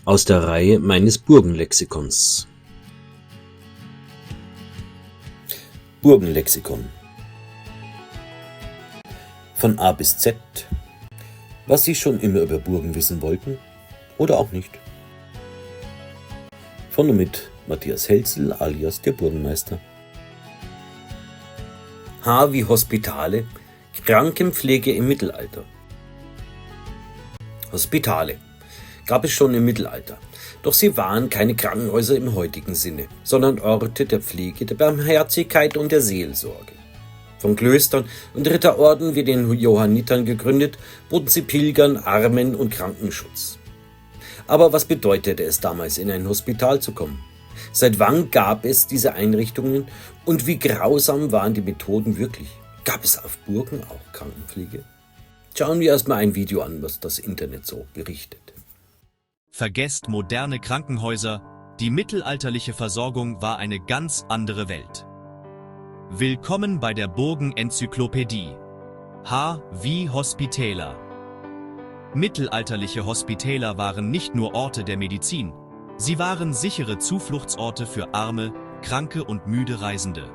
Aus der Reihe meines Burgenlexikons. Burgenlexikon. Von A bis Z. Was Sie schon immer über Burgen wissen wollten oder auch nicht. Von und mit Matthias Helzel alias der Burgenmeister. H wie Hospitale, Krankenpflege im Mittelalter. Hospitale gab es schon im Mittelalter, doch sie waren keine Krankenhäuser im heutigen Sinne, sondern Orte der Pflege, der Barmherzigkeit und der Seelsorge. Von Klöstern und Ritterorden wie den Johannitern gegründet, boten sie Pilgern, Armen und Kranken Schutz. Aber was bedeutete es damals, in ein Hospital zu kommen? Seit wann gab es diese Einrichtungen und wie grausam waren die Methoden wirklich? Gab es auf Burgen auch Krankenpflege? Schauen wir erstmal ein Video an, was das Internet so berichtet. Vergesst moderne Krankenhäuser, die mittelalterliche Versorgung war eine ganz andere Welt. Willkommen bei der Burgen-Enzyklopädie. H wie Hospitäler. Mittelalterliche Hospitäler waren nicht nur Orte der Medizin, sie waren sichere Zufluchtsorte für arme, kranke und müde Reisende.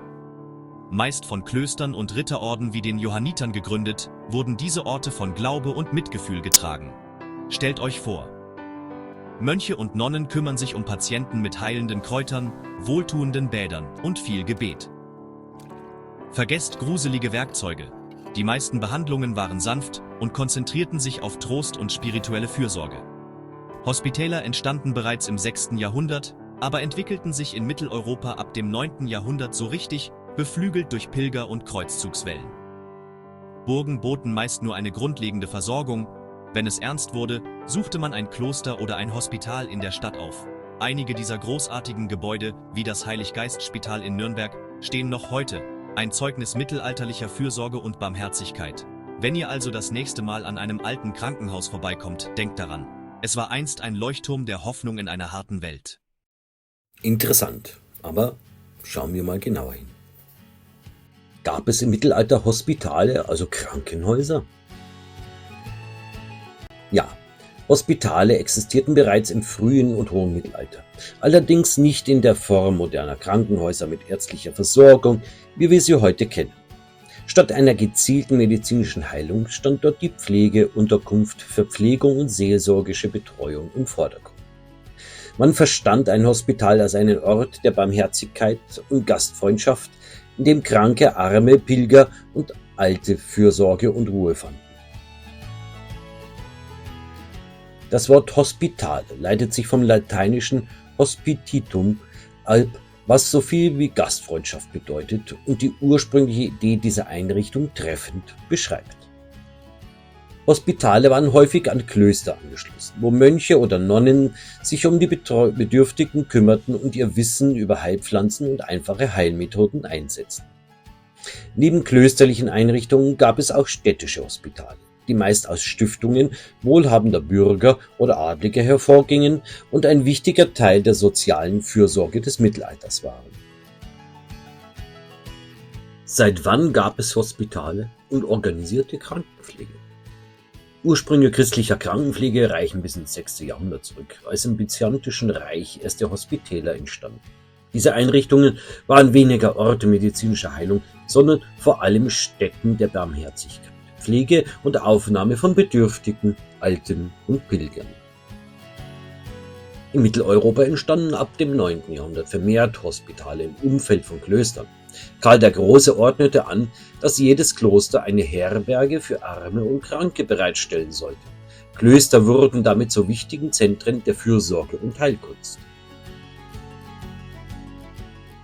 Meist von Klöstern und Ritterorden wie den Johannitern gegründet, wurden diese Orte von Glaube und Mitgefühl getragen. Stellt euch vor: Mönche und Nonnen kümmern sich um Patienten mit heilenden Kräutern, wohltuenden Bädern und viel Gebet. Vergesst gruselige Werkzeuge. Die meisten Behandlungen waren sanft und konzentrierten sich auf Trost und spirituelle Fürsorge. Hospitäler entstanden bereits im 6. Jahrhundert, aber entwickelten sich in Mitteleuropa ab dem 9. Jahrhundert so richtig, beflügelt durch Pilger- und Kreuzzugswellen. Burgen boten meist nur eine grundlegende Versorgung. Wenn es ernst wurde, suchte man ein Kloster oder ein Hospital in der Stadt auf. Einige dieser großartigen Gebäude, wie das Heilig-Geist-Spital in Nürnberg, stehen noch heute, ein Zeugnis mittelalterlicher Fürsorge und Barmherzigkeit. Wenn ihr also das nächste Mal an einem alten Krankenhaus vorbeikommt, denkt daran: Es war einst ein Leuchtturm der Hoffnung in einer harten Welt. Interessant, aber schauen wir mal genauer hin. Gab es im Mittelalter Hospitale, also Krankenhäuser? Ja, Hospitale existierten bereits im frühen und hohen Mittelalter, allerdings nicht in der Form moderner Krankenhäuser mit ärztlicher Versorgung, wie wir sie heute kennen. Statt einer gezielten medizinischen Heilung stand dort die Pflegeunterkunft, Verpflegung und seelsorgische Betreuung im Vordergrund. Man verstand ein Hospital als einen Ort der Barmherzigkeit und Gastfreundschaft, in dem Kranke, Arme, Pilger und Alte Fürsorge und Ruhe fanden. Das Wort Hospital leitet sich vom lateinischen hospititum ab, was so viel wie Gastfreundschaft bedeutet und die ursprüngliche Idee dieser Einrichtung treffend beschreibt. Hospitale waren häufig an Klöster angeschlossen, wo Mönche oder Nonnen sich um die Bedürftigen kümmerten und ihr Wissen über Heilpflanzen und einfache Heilmethoden einsetzten. Neben klösterlichen Einrichtungen gab es auch städtische Hospitale, die meist aus Stiftungen wohlhabender Bürger oder Adlige hervorgingen und ein wichtiger Teil der sozialen Fürsorge des Mittelalters waren. Seit wann gab es Hospitale und organisierte Krankenpflege? Ursprünge christlicher Krankenpflege reichen bis ins 6. Jahrhundert zurück, als im Byzantischen Reich erste Hospitäler entstanden. Diese Einrichtungen waren weniger Orte medizinischer Heilung, sondern vor allem Stätten der Barmherzigkeit, Pflege und Aufnahme von Bedürftigen, Alten und Pilgern. In Mitteleuropa entstanden ab dem 9. Jahrhundert vermehrt Hospitale im Umfeld von Klöstern. Karl der Große ordnete an, dass jedes Kloster eine Herberge für Arme und Kranke bereitstellen sollte. Klöster wurden damit zu wichtigen Zentren der Fürsorge und Heilkunst.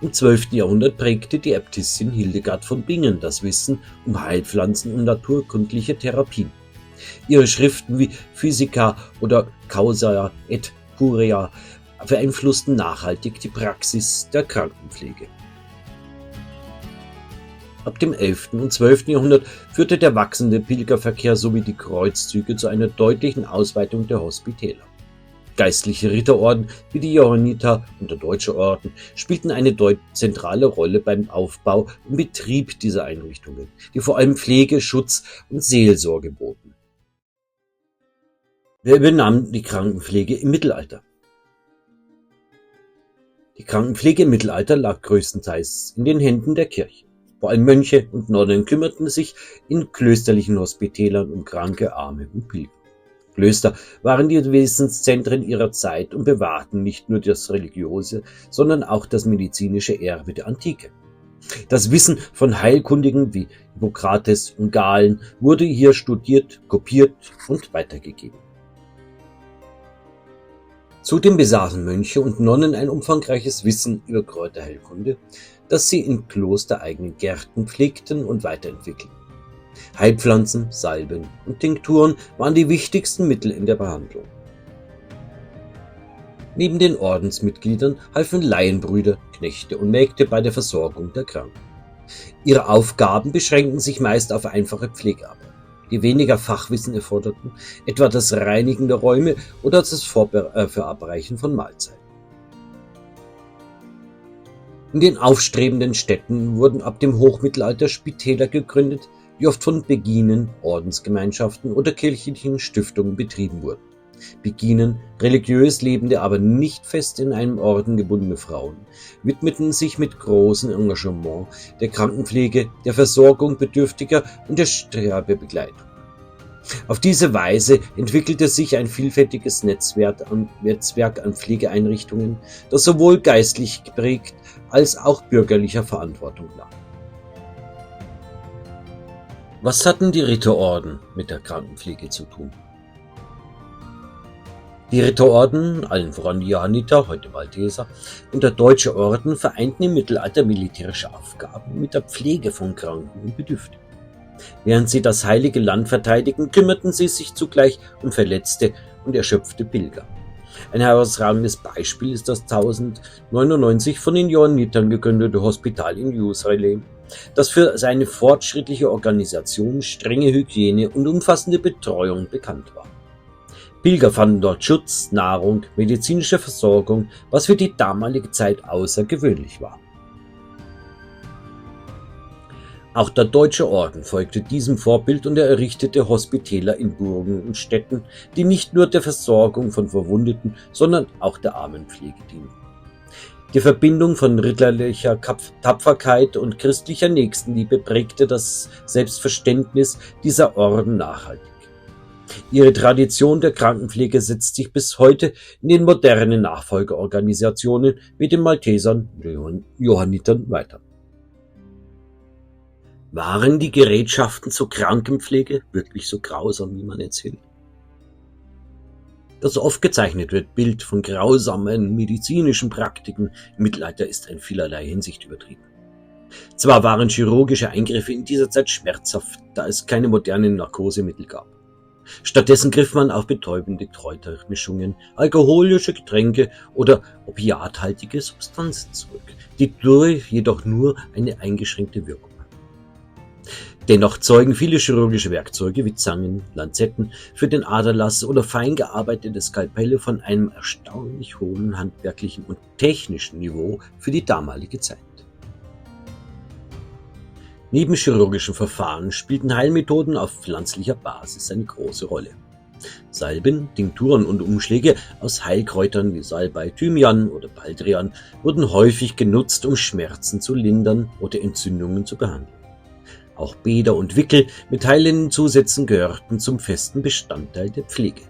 Im 12. Jahrhundert prägte die Äbtissin Hildegard von Bingen das Wissen um Heilpflanzen und naturkundliche Therapien. Ihre Schriften wie Physica oder Causa et Curia beeinflussten nachhaltig die Praxis der Krankenpflege. Ab dem 11. und 12. Jahrhundert führte der wachsende Pilgerverkehr sowie die Kreuzzüge zu einer deutlichen Ausweitung der Hospitäler. Geistliche Ritterorden wie die Johanniter und der Deutsche Orden spielten eine zentrale Rolle beim Aufbau und Betrieb dieser Einrichtungen, die vor allem Pflege, Schutz und Seelsorge boten. Wer übernahm die Krankenpflege im Mittelalter? Die Krankenpflege im Mittelalter lag größtenteils in den Händen der Kirche. Vor allem Mönche und Nonnen kümmerten sich in klösterlichen Hospitälern um Kranke, Arme und Pilger. Klöster waren die Wesenszentren ihrer Zeit und bewahrten nicht nur das religiöse, sondern auch das medizinische Erbe der Antike. Das Wissen von Heilkundigen wie Hippokrates und Galen wurde hier studiert, kopiert und weitergegeben. Zudem besaßen Mönche und Nonnen ein umfangreiches Wissen über Kräuterheilkunde, das sie in klostereigenen Gärten pflegten und weiterentwickelten. Heilpflanzen, Salben und Tinkturen waren die wichtigsten Mittel in der Behandlung. Neben den Ordensmitgliedern halfen Laienbrüder, Knechte und Mägde bei der Versorgung der Kranken. Ihre Aufgaben beschränkten sich meist auf einfache Pflegearbeit, die weniger Fachwissen erforderten, etwa das Reinigen der Räume oder das Verabreichen von Mahlzeiten. In den aufstrebenden Städten wurden ab dem Hochmittelalter Spitäler gegründet, die oft von Beginen, Ordensgemeinschaften oder kirchlichen Stiftungen betrieben wurden. Beginen, religiös lebende, aber nicht fest in einem Orden gebundene Frauen, widmeten sich mit großem Engagement der Krankenpflege, der Versorgung Bedürftiger und der Sterbebegleitung. Auf diese Weise entwickelte sich ein vielfältiges Netzwerk an Pflegeeinrichtungen, das sowohl geistlich geprägt als auch bürgerlicher Verantwortung lag. Was hatten die Ritterorden mit der Krankenpflege zu tun? Die Ritterorden, allen voran die Johanniter, heute Malteser, und der Deutsche Orden vereinten im Mittelalter militärische Aufgaben mit der Pflege von Kranken und Bedürftigen. Während sie das Heilige Land verteidigten, kümmerten sie sich zugleich um verletzte und erschöpfte Pilger. Ein herausragendes Beispiel ist das 1099 von den Johannitern gegründete Hospital in Jerusalem, das für seine fortschrittliche Organisation, strenge Hygiene und umfassende Betreuung bekannt war. Pilger fanden dort Schutz, Nahrung, medizinische Versorgung, was für die damalige Zeit außergewöhnlich war. Auch der Deutsche Orden folgte diesem Vorbild und er errichtete Hospitäler in Burgen und Städten, die nicht nur der Versorgung von Verwundeten, sondern auch der Armenpflege dienten. Die Verbindung von ritterlicher Tapferkeit und christlicher Nächstenliebe prägte das Selbstverständnis dieser Orden nachhaltig. Ihre Tradition der Krankenpflege setzt sich bis heute in den modernen Nachfolgeorganisationen wie den Maltesern und Johannitern weiter. Waren die Gerätschaften zur Krankenpflege wirklich so grausam, wie man erzählt? Das oft gezeichnet wird Bild von grausamen medizinischen Praktiken im Mittelalter ist in vielerlei Hinsicht übertrieben. Zwar waren chirurgische Eingriffe in dieser Zeit schmerzhaft, da es keine modernen Narkosemittel gab. Stattdessen griff man auf betäubende Kräutermischungen, alkoholische Getränke oder opiathaltige Substanzen zurück, die jedoch nur eine eingeschränkte Wirkung hatten. Dennoch zeugen viele chirurgische Werkzeuge wie Zangen, Lanzetten für den Aderlass oder fein gearbeitete Skalpelle von einem erstaunlich hohen handwerklichen und technischen Niveau für die damalige Zeit. Neben chirurgischen Verfahren spielten Heilmethoden auf pflanzlicher Basis eine große Rolle. Salben, Tinkturen und Umschläge aus Heilkräutern wie Salbei, Thymian oder Baldrian wurden häufig genutzt, um Schmerzen zu lindern oder Entzündungen zu behandeln. Auch Bäder und Wickel mit heilenden Zusätzen gehörten zum festen Bestandteil der Pflege.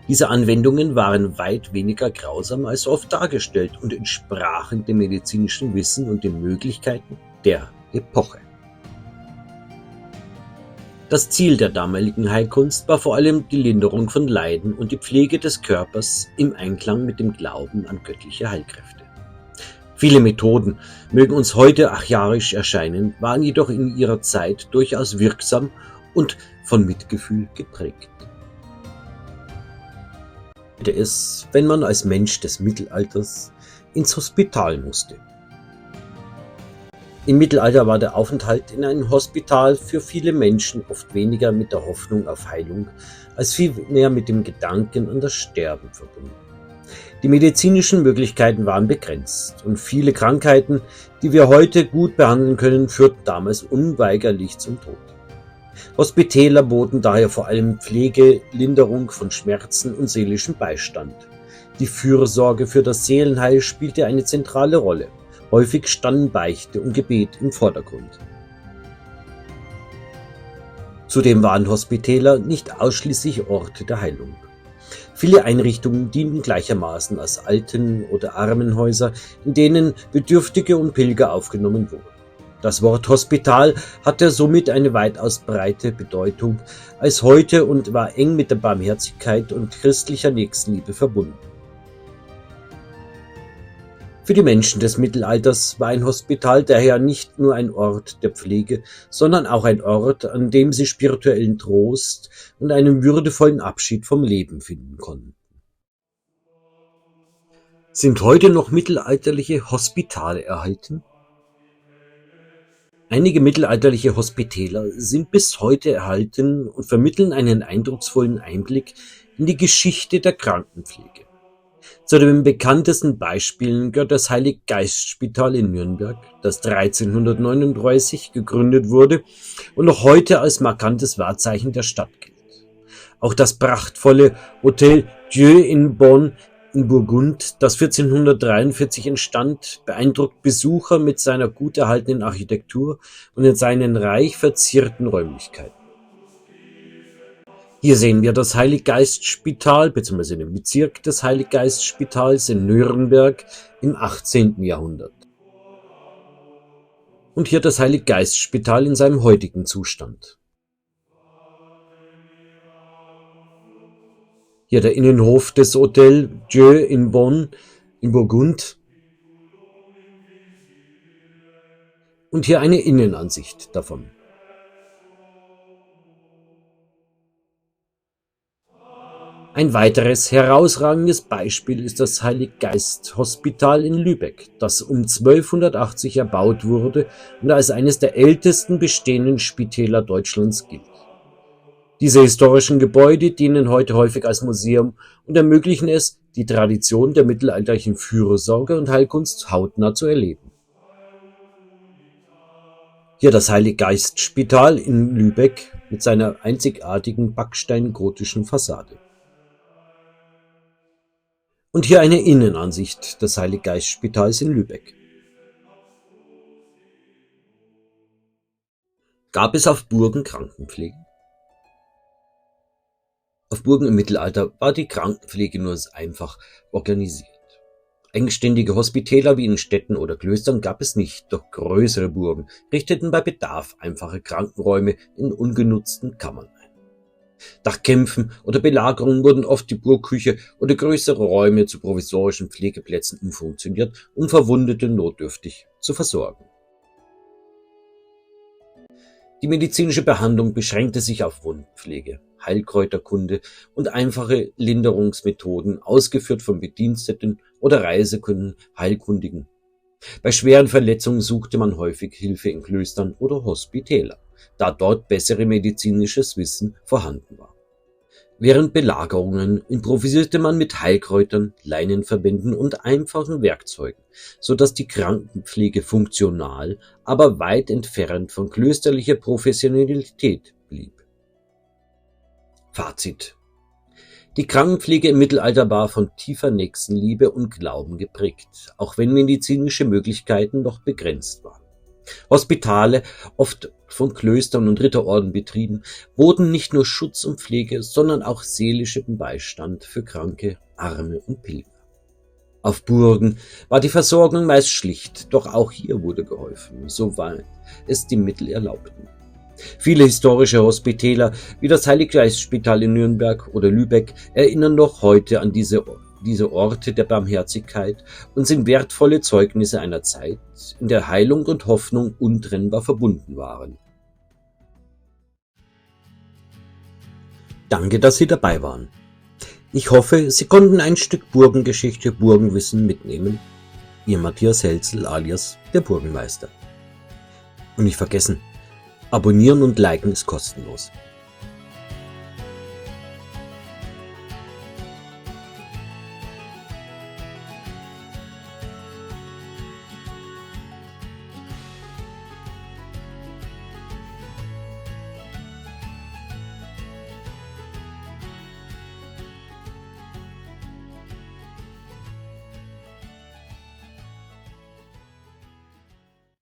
Diese Anwendungen waren weit weniger grausam als oft dargestellt und entsprachen dem medizinischen Wissen und den Möglichkeiten der Epoche. Das Ziel der damaligen Heilkunst war vor allem die Linderung von Leiden und die Pflege des Körpers im Einklang mit dem Glauben an göttliche Heilkräfte. Viele Methoden mögen uns heute archaisch erscheinen, waren jedoch in ihrer Zeit durchaus wirksam und von Mitgefühl geprägt. Es, wenn man als Mensch des Mittelalters ins Hospital musste. Im Mittelalter war der Aufenthalt in einem Hospital für viele Menschen oft weniger mit der Hoffnung auf Heilung, als vielmehr mit dem Gedanken an das Sterben verbunden. Die medizinischen Möglichkeiten waren begrenzt und viele Krankheiten, die wir heute gut behandeln können, führten damals unweigerlich zum Tod. Hospitäler boten daher vor allem Pflege, Linderung von Schmerzen und seelischem Beistand. Die Fürsorge für das Seelenheil spielte eine zentrale Rolle. Häufig standen Beichte und Gebet im Vordergrund. Zudem waren Hospitäler nicht ausschließlich Orte der Heilung. Viele Einrichtungen dienten gleichermaßen als Alten- oder Armenhäuser, in denen Bedürftige und Pilger aufgenommen wurden. Das Wort Hospital hatte somit eine weitaus breite Bedeutung als heute und war eng mit der Barmherzigkeit und christlicher Nächstenliebe verbunden. Für die Menschen des Mittelalters war ein Hospital daher nicht nur ein Ort der Pflege, sondern auch ein Ort, an dem sie spirituellen Trost und einen würdevollen Abschied vom Leben finden konnten. Sind heute noch mittelalterliche Hospitale erhalten? Einige mittelalterliche Hospitäler sind bis heute erhalten und vermitteln einen eindrucksvollen Einblick in die Geschichte der Krankenpflege. Zu den bekanntesten Beispielen gehört das Heilig-Geist-Spital in Nürnberg, das 1339 gegründet wurde und noch heute als markantes Wahrzeichen der Stadt gilt. Auch das prachtvolle Hôtel Dieu in Bonn in Burgund, das 1443 entstand, beeindruckt Besucher mit seiner gut erhaltenen Architektur und in seinen reich verzierten Räumlichkeiten. Hier sehen wir das Heilig-Geist-Spital bzw. den Bezirk des Heilig-Geist-Spitals in Nürnberg im 18. Jahrhundert. Und hier das Heilig-Geist-Spital in seinem heutigen Zustand. Hier der Innenhof des Hôtel Dieu in Bonn in Burgund. Und hier eine Innenansicht davon. Ein weiteres herausragendes Beispiel ist das Heilig-Geist-Hospital in Lübeck, das um 1280 erbaut wurde und als eines der ältesten bestehenden Spitäler Deutschlands gilt. Diese historischen Gebäude dienen heute häufig als Museum und ermöglichen es, die Tradition der mittelalterlichen Fürsorge und Heilkunst hautnah zu erleben. Hier das Heilig-Geist-Spital in Lübeck mit seiner einzigartigen backsteingotischen Fassade. Und hier eine Innenansicht des Heilig-Geist-Spitals in Lübeck. Gab es auf Burgen Krankenpflege? Auf Burgen im Mittelalter war die Krankenpflege nur einfach organisiert. Eigenständige Hospitäler wie in Städten oder Klöstern gab es nicht, doch größere Burgen richteten bei Bedarf einfache Krankenräume in ungenutzten Kammern ein. Nach Kämpfen oder Belagerungen wurden oft die Burgküche oder größere Räume zu provisorischen Pflegeplätzen umfunktioniert, um Verwundete notdürftig zu versorgen. Die medizinische Behandlung beschränkte sich auf Wundpflege, Heilkräuterkunde und einfache Linderungsmethoden, ausgeführt von Bediensteten oder reisekundigen Heilkundigen. Bei schweren Verletzungen suchte man häufig Hilfe in Klöstern oder Hospitäler, da dort bessere medizinisches Wissen vorhanden war. Während Belagerungen improvisierte man mit Heilkräutern, Leinenverbänden und einfachen Werkzeugen, so dass die Krankenpflege funktional, aber weit entfernt von klösterlicher Professionalität blieb. Fazit: Die Krankenpflege im Mittelalter war von tiefer Nächstenliebe und Glauben geprägt, auch wenn medizinische Möglichkeiten noch begrenzt waren. Hospitale, oft von Klöstern und Ritterorden betrieben, boten nicht nur Schutz und Pflege, sondern auch seelischen Beistand für Kranke, Arme und Pilger. Auf Burgen war die Versorgung meist schlicht, doch auch hier wurde geholfen, soweit es die Mittel erlaubten. Viele historische Hospitäler, wie das Heilig-Geist-Spital in Nürnberg oder Lübeck, erinnern noch heute an diese Orte der Barmherzigkeit und sind wertvolle Zeugnisse einer Zeit, in der Heilung und Hoffnung untrennbar verbunden waren. Danke, dass Sie dabei waren. Ich hoffe, Sie konnten ein Stück Burgengeschichte, Burgenwissen mitnehmen. Ihr Matthias Helzel alias der Burgenmeister. Und nicht vergessen, abonnieren und liken ist kostenlos.